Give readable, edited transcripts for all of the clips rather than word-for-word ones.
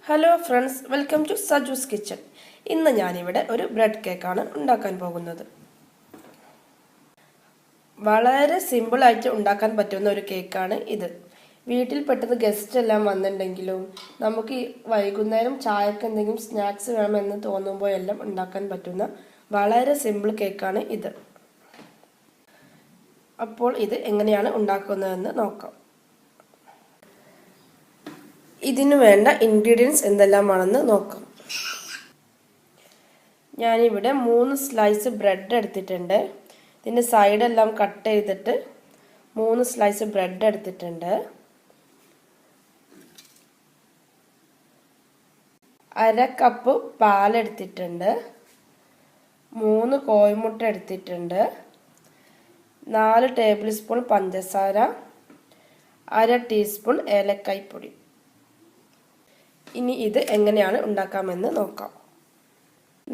Hello friends, welcome to Saju's kitchen. ഇന്ന് ഞാനിവിടെ ഒരു ബ്രെഡ് കേക്കാണ് ഉണ്ടാക്കാൻ പോകുന്നത്. വളരെ സിമ്പിളായിട്ട് ഉണ്ടാക്കാൻ പറ്റുന്ന ഒരു കേക്കാണ് ഇത്. വീട്ടിൽ പെട്ടെന്ന് ഗസ്റ്റ് എല്ലാം വന്നിട്ടുണ്ടെങ്കിലും നമുക്ക് വൈകുന്നേരം ചായക്ക് എന്തെങ്കിലും സ്നാക്സ് വേണമെന്ന് തോന്നുമ്പോൾ എല്ലാം ഉണ്ടാക്കാൻ പറ്റുന്ന വളരെ സിമ്പിൾ കേക്കാണ് ഇത്. അപ്പോൾ ഇത് എങ്ങനെയാണ് ഉണ്ടാക്കുന്നതെന്ന് നോക്കാം. ഇതിനു വേണ്ട ഇൻഗ്രീഡിയൻസ് എന്തെല്ലാമാണെന്ന് നോക്കാം. ഞാനിവിടെ 3 സ്ലൈസ് ബ്രെഡ് എടുത്തിട്ടുണ്ട്. ഇതിൻ്റെ സൈഡെല്ലാം കട്ട് ചെയ്തിട്ട് 3 സ്ലൈസ് ബ്രെഡ് എടുത്തിട്ടുണ്ട്. 1/2 കപ്പ് പാലെടുത്തിട്ടുണ്ട്. 3 കോഴിമുട്ട എടുത്തിട്ടുണ്ട്. 4 ടേബിൾ സ്പൂൺ പഞ്ചസാര, 1/2 ടീസ്പൂൺ ഏലക്കായ്പ്പൊടി. ഇനി ഇത് എങ്ങനെയാണ് ഉണ്ടാക്കാമെന്ന് നോക്കാം.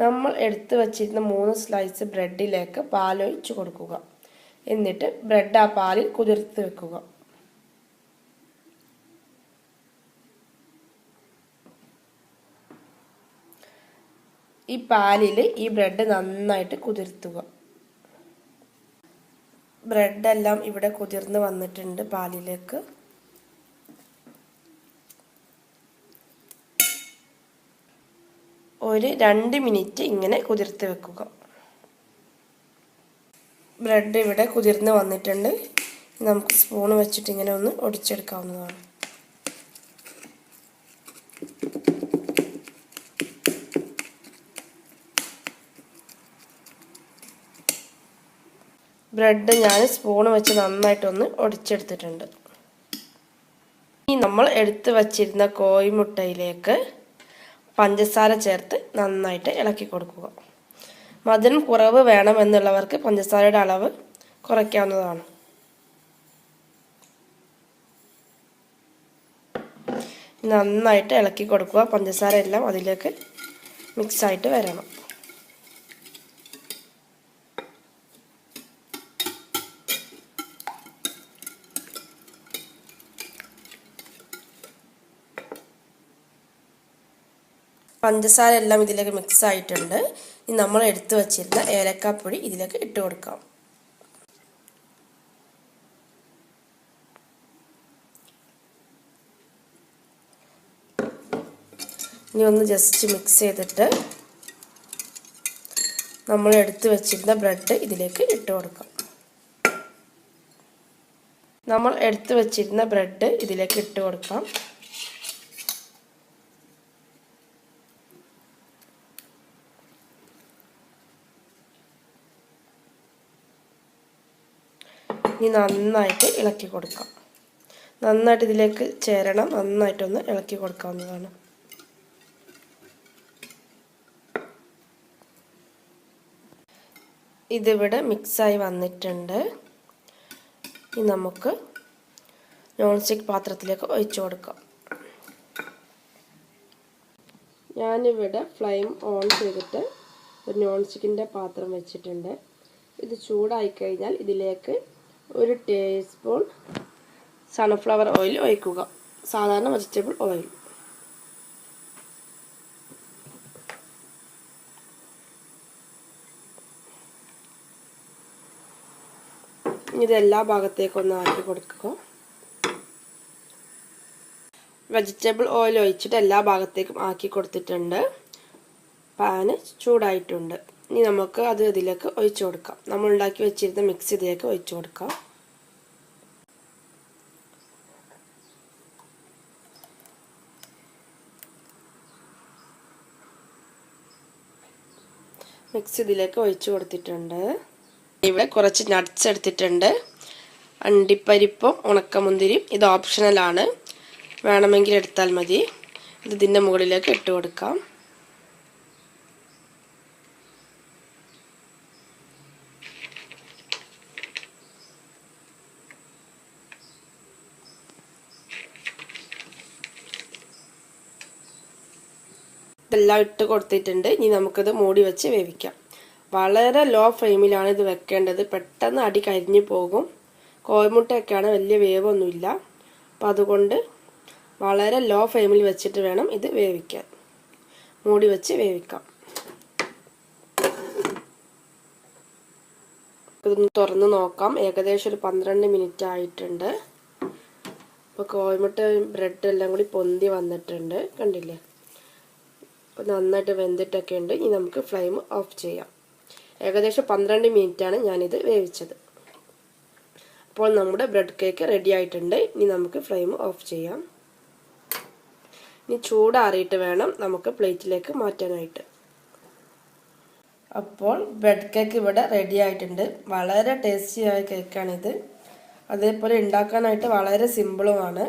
നമ്മൾ എടുത്തു വച്ചിരുന്ന 3 സ്ലൈസ് ബ്രെഡിലേക്ക് പാലൊഴിച്ച് കൊടുക്കുക. എന്നിട്ട് ബ്രെഡ് ആ പാലിൽ കുതിർത്ത് വെക്കുക. ഈ പാലിൽ ഈ ബ്രെഡ് നന്നായിട്ട് കുതിർത്തുക. ബ്രെഡെല്ലാം ഇവിടെ കുതിർന്ന് വന്നിട്ടുണ്ട് പാലിലേക്ക്. ഒരു 2 മിനിറ്റ് ഇങ്ങനെ കുതിർത്ത് വെക്കുക. ബ്രെഡ് ഇവിടെ കുതിർന്ന് വന്നിട്ടുണ്ട്. നമുക്ക് സ്പൂൺ വെച്ചിട്ട് ഇങ്ങനെ ഒന്ന് ഒടിച്ചെടുക്കാവുന്നതാണ്. ബ്രെഡ് ഞാൻ സ്പൂൺ വെച്ച് നന്നായിട്ടൊന്ന് ഒടിച്ചെടുത്തിട്ടുണ്ട്. ഇനി നമ്മൾ എടുത്ത് വച്ചിരുന്ന കോഴിമുട്ടയിലേക്ക് പഞ്ചസാര ചേർത്ത് നന്നായിട്ട് ഇളക്കി കൊടുക്കുക. മധുരം കുറവ് വേണമെന്നുള്ളവർക്ക് പഞ്ചസാരയുടെ അളവ് കുറയ്ക്കാവുന്നതാണ്. നന്നായിട്ട് ഇളക്കി കൊടുക്കുക. പഞ്ചസാര എല്ലാം അതിലേക്ക് മിക്സായിട്ട് വരണം. പഞ്ചസാര എല്ലാം ഇതിലേക്ക് മിക്സ് ആയിട്ടുണ്ട്. ഇനി നമ്മൾ എടുത്തു വച്ചിരുന്ന ഏലക്കാപ്പൊടി ഇതിലേക്ക് ഇട്ട് കൊടുക്കാം. ഇനി ഒന്ന് ജസ്റ്റ് മിക്സ് ചെയ്തിട്ട് നമ്മൾ എടുത്തു വച്ചിരുന്ന ബ്രെഡ് ഇതിലേക്ക് ഇട്ട് കൊടുക്കാം. നമ്മൾ എടുത്തു വച്ചിരുന്ന ബ്രെഡ് ഇതിലേക്ക് ഇട്ട് കൊടുക്കാം. ഇനി നന്നായിട്ട് ഇളക്കി കൊടുക്കാം. നന്നായിട്ട് ഇതിലേക്ക് ചേരണം. നന്നായിട്ടൊന്ന് ഇളക്കി കൊടുക്കാവുന്നതാണ്. ഇതിവിടെ മിക്സായി വന്നിട്ടുണ്ട്. ഇനി നമുക്ക് നോൺ സ്റ്റിക്ക് പാത്രത്തിലേക്ക് ഒഴിച്ചു കൊടുക്കാം. ഞാനിവിടെ ഫ്ലെയിം ഓൺ ചെയ്തിട്ട് ഒരു നോൺ സ്റ്റിക്കിൻ്റെ പാത്രം വെച്ചിട്ടുണ്ട്. ഇത് ചൂടായി കഴിഞ്ഞാൽ ഇതിലേക്ക് 1 ടീസ്പൂൺ സൺഫ്ലവർ ഓയിൽ ഒഴിക്കുക. സാധാരണ വെജിറ്റബിൾ ഓയിൽ. ഇതെല്ലാ ഭാഗത്തേക്കൊന്ന് ആക്കി കൊടുക്കുക. വെജിറ്റബിൾ ഓയിൽ ഒഴിച്ചിട്ട് എല്ലാ ഭാഗത്തേക്കും ആക്കി കൊടുത്തിട്ടുണ്ട്. പാന് ചൂടായിട്ടുണ്ട്. ഇനി നമുക്ക് അത് ഇതിലേക്ക് ഒഴിച്ചു കൊടുക്കാം. നമ്മൾ ഉണ്ടാക്കി വെച്ചിരുന്ന മിക്സ് ഇതിലേക്ക് ഒഴിച്ചു കൊടുക്കാം. മിക്സ് ഇതിലേക്ക് ഒഴിച്ചു കൊടുത്തിട്ടുണ്ട്. ഇവിടെ കുറച്ച് നട്ട്സ് എടുത്തിട്ടുണ്ട്. അണ്ടിപ്പരിപ്പും ഉണക്കമുന്തിരിയും. ഇത് ഓപ്ഷണലാണ്, വേണമെങ്കിൽ എടുത്താൽ മതി. ഇത് ഇതിൻ്റെ മുകളിലേക്ക് ഇട്ട് കൊടുക്കാം. ഇതെല്ലാം ഇട്ട് കൊടുത്തിട്ടുണ്ട്. ഇനി നമുക്കത് മൂടി വെച്ച് വേവിക്കാം. വളരെ ലോ ഫ്ലെയിമിലാണ് ഇത് വെക്കേണ്ടത്. പെട്ടെന്ന് അടി കരിഞ്ഞു പോകും. കോഴിമുട്ടയൊക്കെയാണ്, വലിയ വേവൊന്നുമില്ല. അപ്പം അതുകൊണ്ട് വളരെ ലോ ഫ്ലെയിമിൽ വെച്ചിട്ട് വേണം ഇത് വേവിക്കാൻ. മൂടി വെച്ച് വേവിക്കാം. ഇതൊന്ന് തുറന്ന് നോക്കാം. ഏകദേശം ഒരു 12 മിനിറ്റ് ആയിട്ടുണ്ട്. അപ്പോൾ കോഴിമുട്ട ബ്രെഡ് എല്ലാം കൂടി പൊന്തി വന്നിട്ടുണ്ട്, കണ്ടില്ലേ? അപ്പോൾ നന്നായിട്ട് വെന്തിട്ടൊക്കെ ഉണ്ട്. ഇനി നമുക്ക് ഫ്ലെയിം ഓഫ് ചെയ്യാം. ഏകദേശം 12 മിനിറ്റാണ് ഞാനിത് വേവിച്ചത്. അപ്പോൾ നമ്മുടെ ബ്രെഡ് കേക്ക് റെഡി ആയിട്ടുണ്ട്. ഇനി നമുക്ക് ഫ്ലെയിം ഓഫ് ചെയ്യാം. ഇനി ചൂടാറിയിട്ട് വേണം നമുക്ക് പ്ലേറ്റിലേക്ക് മാറ്റാനായിട്ട്. അപ്പോൾ ബ്രെഡ് കേക്ക് ഇവിടെ റെഡി ആയിട്ടുണ്ട്. വളരെ ടേസ്റ്റിയായ കേക്കാണിത്. അതേപോലെ ഉണ്ടാക്കാനായിട്ട് വളരെ സിമ്പിളുമാണ്.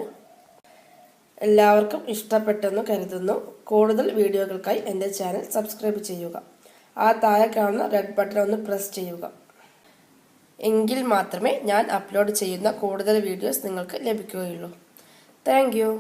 എല്ലാവർക്കും ഇഷ്ടപ്പെട്ടെന്ന് കരുതുന്നു. കൂടുതൽ വീഡിയോകൾക്കായി എൻ്റെ ചാനൽ സബ്സ്ക്രൈബ് ചെയ്യുക. ആ താഴെ കാണുന്ന റെഡ് ബട്ടൺ ഒന്ന് പ്രസ് ചെയ്യുക. എങ്കിൽ മാത്രമേ ഞാൻ അപ്ലോഡ് ചെയ്യുന്ന കൂടുതൽ വീഡിയോസ് നിങ്ങൾക്ക് ലഭിക്കുകയുള്ളൂ. Thank you.